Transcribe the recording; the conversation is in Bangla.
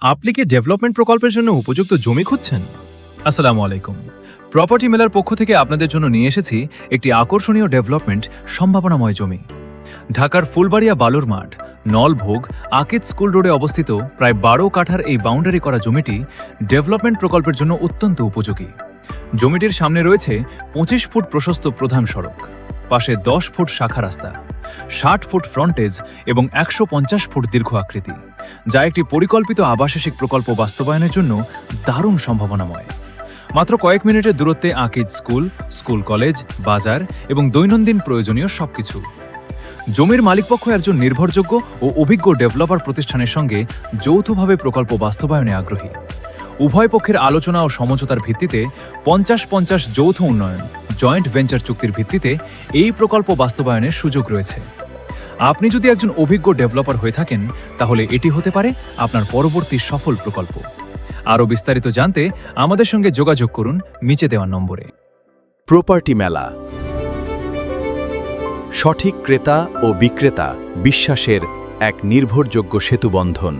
আপনি কি ডেভেলপমেন্ট প্রকল্পের জন্য উপযুক্ত জমি খুঁজছেন? আসসালামু আলাইকুম। প্রপার্টি মেলার পক্ষ থেকে আপনাদের জন্য নিয়ে এসেছি একটি আকর্ষণীয় ডেভেলপমেন্ট সম্ভাবনাময় জমি। ঢাকার ফুলবাড়িয়া বালুর মাঠ, নলভোগ, আকিদ স্কুল রোডে অবস্থিত প্রায় ১২ কাঠার এই বাউন্ডারি করা জমিটি ডেভেলপমেন্ট প্রকল্পের জন্য অত্যন্ত উপযোগী। জমিটির সামনে রয়েছে ২৫ ফুট প্রশস্ত প্রধান সড়ক, পাশে ১০ ফুট শাখা রাস্তা, ৬০ ফুট ফ্রন্টেজ এবং ১৫০ ফুট দীর্ঘ আকৃতি, যা একটি পরিকল্পিত আবাসিক প্রকল্প বাস্তবায়নের জন্য দারুণ সম্ভাবনাময়। মাত্র কয়েক মিনিটের দূরত্বে আকিদ স্কুল, স্কুল কলেজ, বাজার এবং দৈনন্দিন প্রয়োজনীয় সবকিছু। জমির মালিকপক্ষ একজন নির্ভরযোগ্য ও অভিজ্ঞ ডেভেলপার প্রতিষ্ঠানের সঙ্গে যৌথভাবে প্রকল্প বাস্তবায়নে আগ্রহী। উভয় পক্ষের আলোচনা ও সমঝোতার ভিত্তিতে ৫০-৫০ যৌথ উন্নয়ন জয়েন্ট ভেঞ্চার চুক্তির ভিত্তিতে এই প্রকল্প বাস্তবায়নের সুযোগ রয়েছে। আপনি যদি একজন অভিজ্ঞ ডেভেলপার হয়ে থাকেন, তাহলে এটি হতে পারে আপনার পরবর্তী সফল প্রকল্প। আরও বিস্তারিত জানতে আমাদের সঙ্গে যোগাযোগ করুন নিচে দেওয়া নম্বরে। প্রপার্টি মেলা, সঠিক ক্রেতা ও বিক্রেতা বিশ্বাসের এক নির্ভরযোগ্য সেতুবন্ধন।